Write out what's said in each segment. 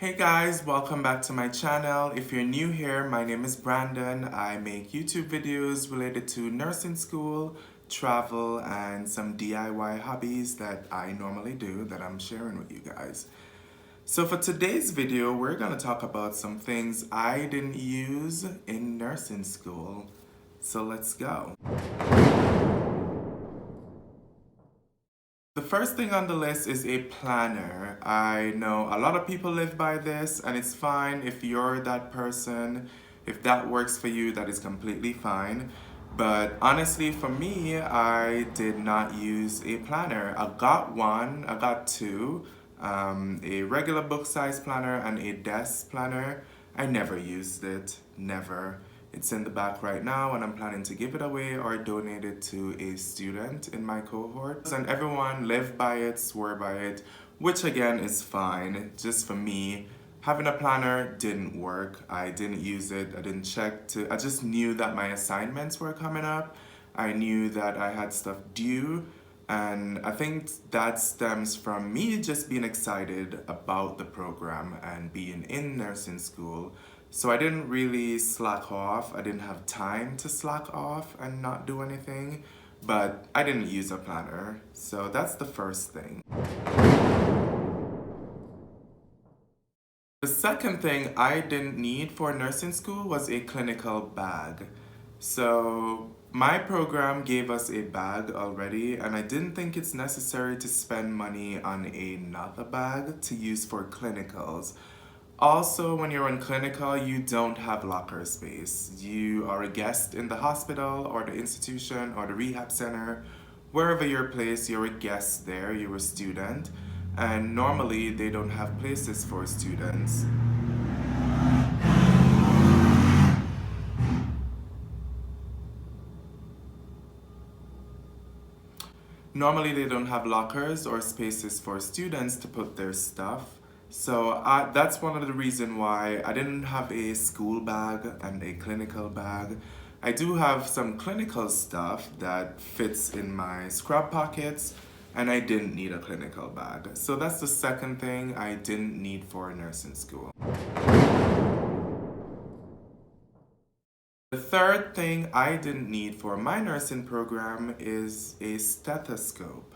Hey guys, welcome back to my channel. If you're new here, my name is Brandon. I make YouTube videos related to nursing school, travel, and some DIY hobbies that I normally do that I'm sharing with you guys. So for today's video, we're gonna talk about some things I didn't use in nursing school. So let's go. The first thing on the list is a planner. I know a lot of people live by this, and it's fine if you're that person. If that works for you, that is completely fine. But honestly, for me, I did not use a planner. I got two, a regular book size planner and a desk planner. I never used it, never. It's in the back right now and I'm planning to give it away or donate it to a student in my cohort. And everyone lived by it, swore by it, which again is fine. Just for me, having a planner didn't work. I didn't use it, I didn't I just knew that my assignments were coming up. I knew that I had stuff due. And I think that stems from me just being excited about the program and being in nursing school. So I didn't really slack off. I didn't have time to slack off and not do anything, but I didn't use a planner. So that's the first thing. The second thing I didn't need for nursing school was a clinical bag. So my program gave us a bag already, and I didn't think it's necessary to spend money on another bag to use for clinicals. Also, when you're on clinical, you don't have locker space. You are a guest in the hospital or the institution or the rehab center. Wherever you're placed, you're a guest there, you're a student. And normally, they don't have places for students. Normally, they don't have lockers or spaces for students to put their stuff. So that's one of the reasons why I didn't have a school bag and a clinical bag. I do have some clinical stuff that fits in my scrub pockets, and I didn't need a clinical bag. So that's the second thing I didn't need for nursing school. The third thing I didn't need for my nursing program is a stethoscope.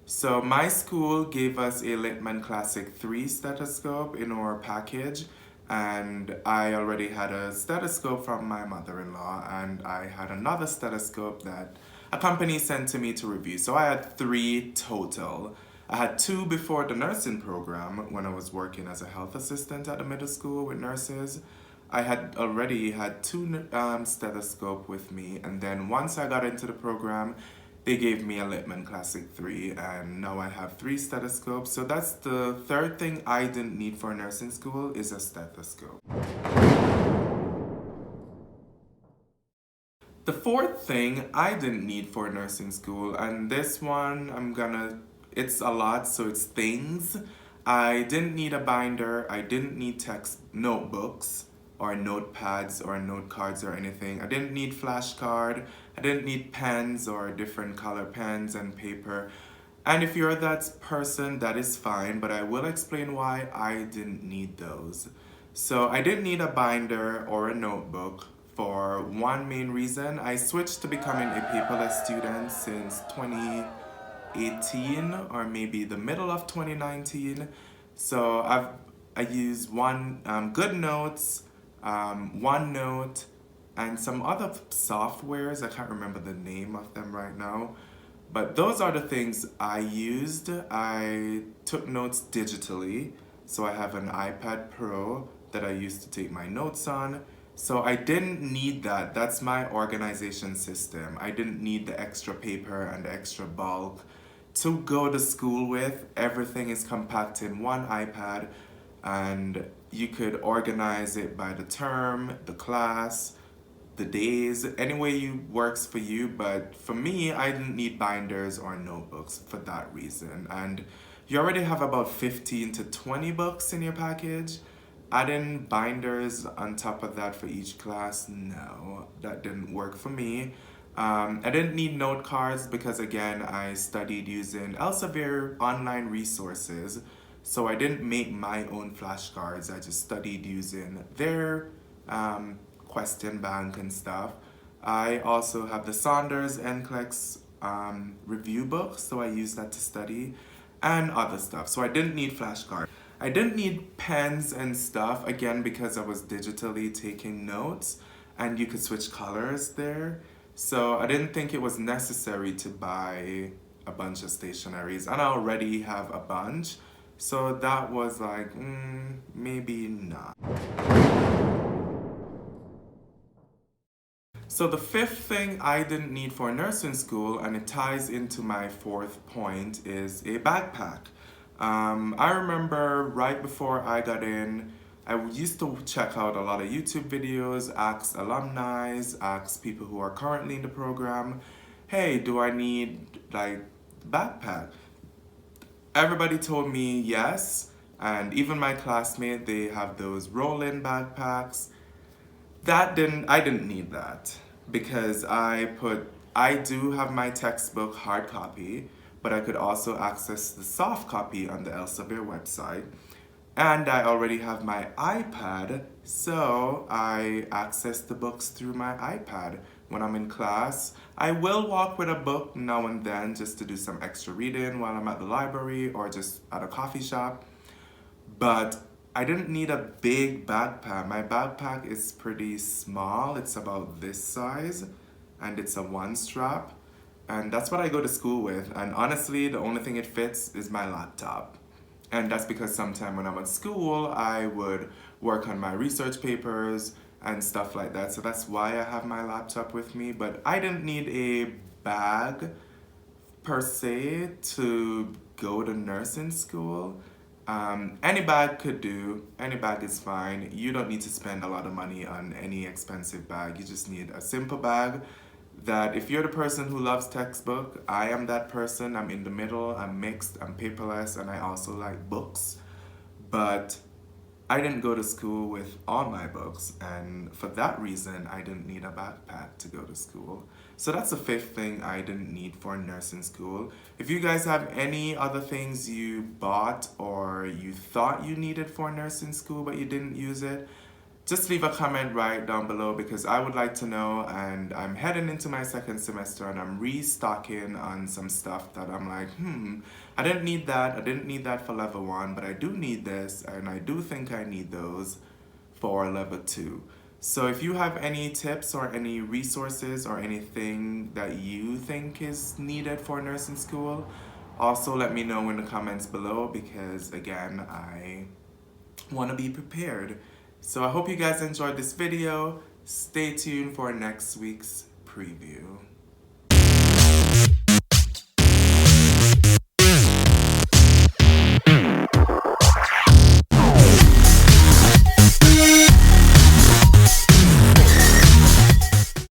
So my school gave us a Littman Classic 3 stethoscope in our package, and I already had a stethoscope from my mother-in-law, and I had another stethoscope that a company sent to me to review. So I had 3 total. I had 2 before the nursing program when I was working as a health assistant at the middle school with nurses. I had already had 2 stethoscope with me, and then once I got into the program, they gave me a Littman Classic 3, and now I have 3 stethoscopes. So that's the third thing I didn't need for nursing school is a stethoscope. The fourth thing I didn't need for nursing school, and this one it's a lot, so it's things. I didn't need a binder, I didn't need text notebooks or notepads or note cards or anything. I didn't need flashcard, I didn't need pens or different color pens and paper. And if you're that person, that is fine, but I will explain why I didn't need those. So I didn't need a binder or a notebook for one main reason. I switched to becoming a paperless student since 2018 or maybe the middle of 2019. So I use GoodNotes, OneNote, and some other softwares. I can't remember the name of them right now. But those are the things I used. I took notes digitally. So I have an iPad Pro that I used to take my notes on. So I didn't need that. That's my organization system. I didn't need the extra paper and the extra bulk to go to school with. Everything is compact in one iPad, and you could organize it by the term, the class, the days, any way you works for you. But for me, I didn't need binders or notebooks for that reason. And you already have about 15 to 20 books in your package. Adding binders on top of that for each class, no, that didn't work for me. I didn't need note cards because again, I studied using Elsevier online resources. So I didn't make my own flashcards. I just studied using their question bank and stuff. I also have the Saunders NCLEX review book, so I use that to study, and other stuff. So I didn't need flashcards. I didn't need pens and stuff, again, because I was digitally taking notes and you could switch colors there. So I didn't think it was necessary to buy a bunch of stationaries, and I already have a bunch. So that was like, maybe not. So the fifth thing I didn't need for nursing school, and it ties into my fourth point, is a backpack. I remember right before I got in, I used to check out a lot of YouTube videos, ask alumni, ask people who are currently in the program, hey, do I need like backpack? Everybody told me yes, and even my classmate, they have those roll-in backpacks. I didn't need that because I do have my textbook hard copy, but I could also access the soft copy on the Elsevier website. And I already have my iPad, so I access the books through my iPad when I'm in class. I will walk with a book now and then just to do some extra reading while I'm at the library or just at a coffee shop. But I didn't need a big backpack. My backpack is pretty small. It's about this size and it's a one strap. And that's what I go to school with. And honestly, the only thing it fits is my laptop. And that's because sometime when I'm at school, I would work on my research papers and stuff like that. So that's why I have my laptop with me. But I didn't need a bag per se to go to nursing school. Any bag could do, any bag is fine. You don't need to spend a lot of money on any expensive bag. You just need a simple bag that if you're the person who loves textbook, I am that person. I'm in the middle, I'm mixed, I'm paperless, and I also like books. But I didn't go to school with all my books, and for that reason, I didn't need a backpack to go to school. So that's the fifth thing I didn't need for nursing school. If you guys have any other things you bought or you thought you needed for nursing school but you didn't use it, just leave a comment right down below because I would like to know, and I'm heading into my second semester and I'm restocking on some stuff that I'm like, I didn't need that. I didn't need that for level 1, but I do need this and I do think I need those for level 2. So if you have any tips or any resources or anything that you think is needed for nursing school, also let me know in the comments below because again, I want to be prepared. So I hope you guys enjoyed this video. Stay tuned for next week's preview.